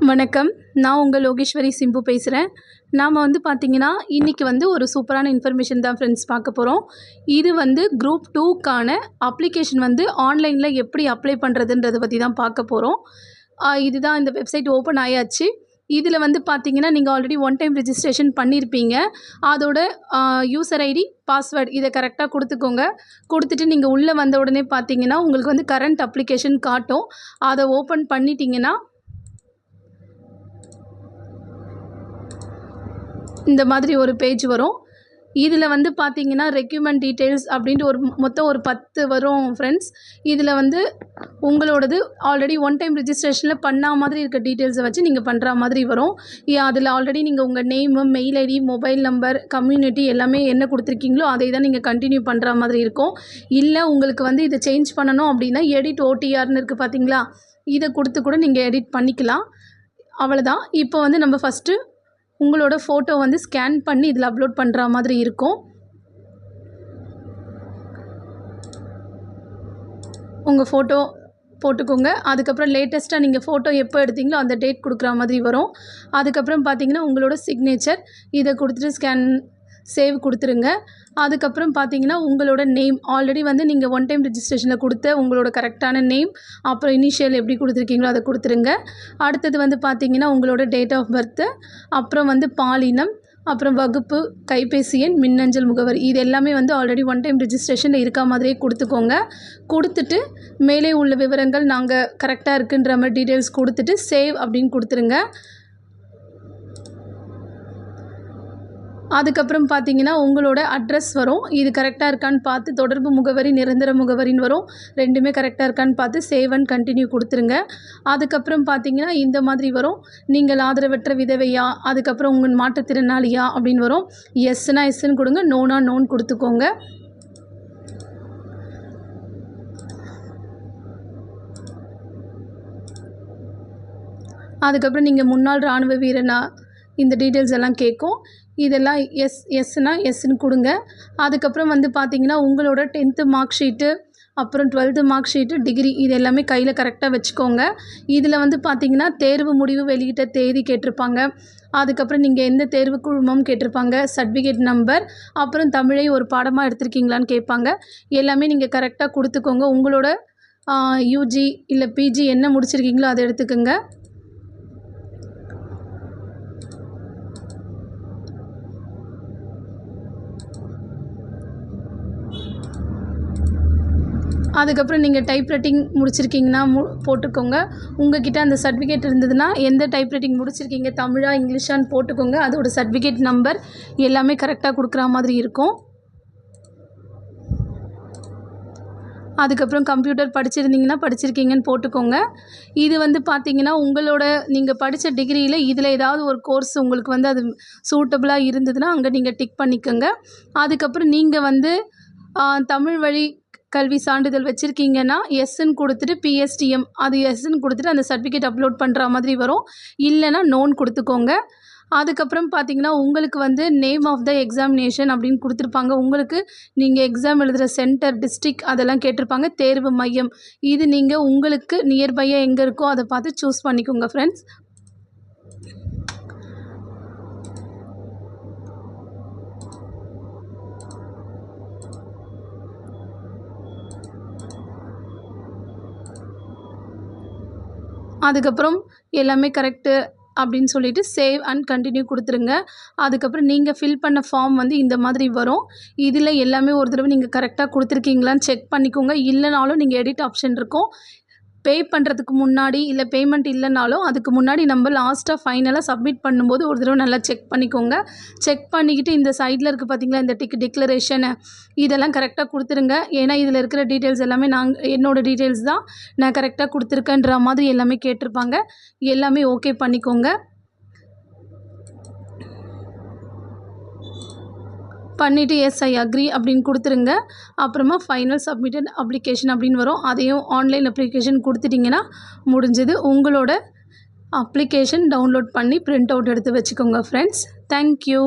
வணக்கம். நான் உங்க லோகேஸ்வரி சிம்பு பேசுகிறேன். நாம் பார்த்தீங்கன்னா, இன்றைக்கி ஒரு சூப்பரான இன்ஃபர்மேஷன் தான் ஃப்ரெண்ட்ஸ் பார்க்க போகிறோம். இது குரூப் 2க்கான அப்ளிகேஷன் ஆன்லைனில் எப்படி அப்ளை பண்ணுறதுன்றதை பற்றி தான் பார்க்க போகிறோம். இதுதான் இந்த வெப்சைட் ஓப்பன் ஆயாச்சு. இதில் பார்த்தீங்கன்னா, நீங்கள் ஆல்ரெடி ஒன் டைம் ரிஜிஸ்ட்ரேஷன் பண்ணியிருப்பீங்க. அதோட யூசர் ஐடி, பாஸ்வேர்டு இதை கரெக்டாக கொடுத்துக்கோங்க. கொடுத்துட்டு நீங்கள் உள்ளே வந்த உடனே பார்த்தீங்கன்னா, உங்களுக்கு கரண்ட் அப்ளிகேஷன் காட்டும். அதை ஓப்பன் பண்ணிட்டீங்கன்னா இந்த மாதிரி ஒரு பேஜ் வரும். இதில் பார்த்தீங்கன்னா ரெக்யூமெண்ட் டீட்டெயில்ஸ் அப்படின்ட்டு மொத்தம் ஒரு 10 வரும் ஃப்ரெண்ட்ஸ். இதில் உங்களோடது ஆல்ரெடி ஒன் டைம் ரிஜிஸ்ட்ரேஷனில் பண்ண மாதிரி இருக்க டீட்டெயில்ஸை வச்சு நீங்கள் பண்ணுற மாதிரி வரும். அதில் ஆல்ரெடி நீங்கள் உங்கள் name, mail ID, mobile number, community எல்லாமே என்ன கொடுத்துருக்கீங்களோ அதை தான் நீங்கள் கண்டினியூ பண்ணுற மாதிரி இருக்கும். இல்லை உங்களுக்கு இதை சேஞ்ச் பண்ணணும் அப்படின்னா எடிட் ஓடிஆர்னு இருக்குது பார்த்தீங்களா, இதை கொடுத்து கூட நீங்கள் எடிட் பண்ணிக்கலாம். அவ்வளோதான். இப்போ நம்ம ஃபஸ்ட்டு உங்களோட ஃபோட்டோ ஸ்கேன் பண்ணி இதில் அப்லோட் பண்ணுற மாதிரி இருக்கும். உங்கள் ஃபோட்டோ போட்டுக்கோங்க. அதுக்கப்புறம் லேட்டஸ்ட்டாக நீங்கள் ஃபோட்டோ எப்போ எடுத்தீங்களோ அந்த டேட் கொடுக்குற மாதிரி வரும். அதுக்கப்புறம் பார்த்தீங்கன்னா உங்களோட சிக்னேச்சர் இதை கொடுத்துட்டு சேவ் கொடுத்துருங்க. அதுக்கப்புறம் பார்த்தீங்கன்னா உங்களோட நேம் ஆல்ரெடி நீங்கள் ஒன் டைம் ரிஜிஸ்ட்ரேஷனில் கொடுத்த உங்களோட கரெக்டான நேம், அப்புறம் இனிஷியல் எப்படி கொடுத்துருக்கீங்களோ அதை கொடுத்துருங்க. அடுத்தது பார்த்தீங்கன்னா உங்களோட டேட் ஆஃப் பர்த்து, அப்புறம் பாலினம், அப்புறம் வகுப்பு, கைபேசி எண், மின்னஞ்சல் முகவரி இது எல்லாமே ஆல்ரெடி ஒன் டைம் ரிஜிஸ்ட்ரேஷனில் இருக்க மாதிரியே கொடுத்துக்கோங்க. கொடுத்துட்டு மேலே உள்ள விவரங்கள் நாங்கள் கரெக்டாக இருக்குன்ற மாதிரி டீட்டெயில்ஸ் கொடுத்துட்டு சேவ் அப்படின்னு கொடுத்துருங்க. அதுக்கப்புறம் பார்த்தீங்கன்னா உங்களோட அட்ரஸ் வரும். இது கரெக்டாக இருக்கான்னு பார்த்து தொடர்பு முகவரி, நிரந்தர முகவரின்னு வரும். ரெண்டுமே கரெக்டாக இருக்கான்னு பார்த்து சேவ் அண்ட் கண்டினியூ கொடுத்துருங்க. அதுக்கப்புறம் பார்த்தீங்கன்னா இந்த மாதிரி வரும். நீங்கள் ஆதரவற்ற விதவையா, அதுக்கப்புறம் உங்கள் மாற்றுத்திறனாளியா அப்படின்னு வரும். எஸ்னா எஸ்ன்னு கொடுங்க, நோனா நோன் கொடுத்துக்கோங்க. அதுக்கப்புறம் நீங்கள் முன்னாள் இராணுவ வீரனா இந்த டீட்டெயில்ஸ் எல்லாம் கேட்கும். இதெல்லாம் எஸ்னா எஸ்ன்னு கொடுங்க. அதுக்கப்புறம் பார்த்தீங்கன்னா உங்களோட 10th மார்க் ஷீட்டு, அப்புறம் 12th மார்க் ஷீட்டு, டிகிரி இது எல்லாமே கையில் கரெக்டாக வச்சுக்கோங்க. இதில் பார்த்தீங்கன்னா தேர்வு முடிவு வெளியிட்ட தேதி கேட்டிருப்பாங்க. அதுக்கப்புறம் நீங்கள் எந்த தேர்வு குழுமம் கேட்டிருப்பாங்க, சர்டிஃபிகேட் நம்பர், அப்புறம் தமிழை ஒரு பாடமாக எடுத்திருக்கீங்களான்னு கேட்பாங்க. எல்லாமே நீங்கள் கரெக்டாக கொடுத்துக்கோங்க. உங்களோட யூஜி இல்லை பிஜி என்ன முடிச்சிருக்கீங்களோ அதை எடுத்துக்கோங்க. அதுக்கப்புறம் நீங்கள் டைப்ரைட்டிங் முடிச்சிருக்கீங்கன்னா போட்டுக்கோங்க. உங்கள்கிட்ட அந்த சர்டிஃபிகேட் இருந்ததுன்னா எந்த டைப்ரைட்டிங் முடிச்சிருக்கீங்க, தமிழா இங்கிலீஷான்னு போட்டுக்கோங்க. அதோட சர்டிஃபிகேட் நம்பர் எல்லாமே கரெக்டாக கொடுக்குற மாதிரி இருக்கும். அதுக்கப்புறம் கம்ப்யூட்டர் படிச்சிருந்தீங்கன்னா படிச்சிருக்கீங்கன்னு போட்டுக்கோங்க. இது பார்த்தீங்கன்னா உங்களோட நீங்கள் படித்த டிகிரியில் இதில் ஏதாவது ஒரு கோர்ஸ் உங்களுக்கு அது சூட்டபுளாக இருந்ததுன்னா அங்கே நீங்கள் டிக் பண்ணிக்கோங்க. அதுக்கப்புறம் நீங்கள் தமிழ் வழி கல்வி சான்றிதழ் வச்சுருக்கீங்கன்னா எஸ்ன்னு கொடுத்துட்டு பிஎஸ்டிஎம் அது எஸ்ன்னு கொடுத்துட்டு அந்த சர்டிஃபிகேட் அப்லோட் பண்ணுற மாதிரி வரும். இல்லைன்னா நோன் கொடுத்துக்கோங்க. அதுக்கப்புறம் பார்த்தீங்கன்னா உங்களுக்கு நேம் ஆஃப் த எக்ஸாமினேஷன் அப்படின்னு கொடுத்துருப்பாங்க. உங்களுக்கு நீங்கள் எக்ஸாம் எழுதுகிற சென்டர், டிஸ்ட்ரிக்ட் அதெல்லாம் கேட்டிருப்பாங்க. தேர்வு மையம் இது நீங்கள் உங்களுக்கு நியர்பையாக எங்கே இருக்கோ அதை பார்த்து சூஸ் பண்ணிக்கோங்க ஃப்ரெண்ட்ஸ். அதுக்கப்புறம் எல்லாமே கரெக்டு அப்படின்னு சொல்லிவிட்டு சேவ் அண்ட் கண்டினியூ கொடுத்துருங்க. அதுக்கப்புறம் நீங்கள் ஃபில் பண்ண ஃபார்ம் இந்த மாதிரி வரும். இதில் எல்லாமே ஒரு தடவை நீங்கள் கரெக்டாக கொடுத்துருக்கீங்களான்னு செக் பண்ணிக்கோங்க. இல்லைனாலும் நீங்கள் எடிட் ஆப்ஷன் இருக்கும். பே பண்ணுறதுக்கு முன்னாடி இல்லை பேமெண்ட் இல்லைனாலும் அதுக்கு முன்னாடி நம்ம லாஸ்ட்டாக ஃபைனலாக சப்மிட் பண்ணும்போது ஒரு தடவை நல்லா செக் பண்ணிக்கோங்க. செக் பண்ணிக்கிட்டு இந்த சைடில் இருக்குது பார்த்தீங்களா, இந்த டிக்ளரேஷனு இதெல்லாம் கரெக்டாக கொடுத்துருங்க. ஏன்னா இதில் இருக்கிற டீட்டெயில்ஸ் எல்லாமே என்னோடய டீட்டெயில்ஸ் தான், நான் கரெக்டாக கொடுத்துருக்கேன்ற மாதிரி எல்லாமே கேட்டிருப்பாங்க. எல்லாமே ஓகே பண்ணிக்கோங்க. பண்ணிவிட்டு எஸ் ஐ அக்ரி அப்படின்னு கொடுத்துருங்க. அப்புறமா ஃபைனல் சப்மிட்டட் அப்ளிகேஷன் அப்படின்னு வரும். அதையும் ஆன்லைன் அப்ளிகேஷன் கொடுத்துட்டிங்கன்னா முடிஞ்சது. உங்களோட அப்ளிகேஷன் டவுன்லோட் பண்ணி பிரிண்ட் அவுட் எடுத்து வச்சுக்கோங்க ஃப்ரெண்ட்ஸ். தேங்க்யூ.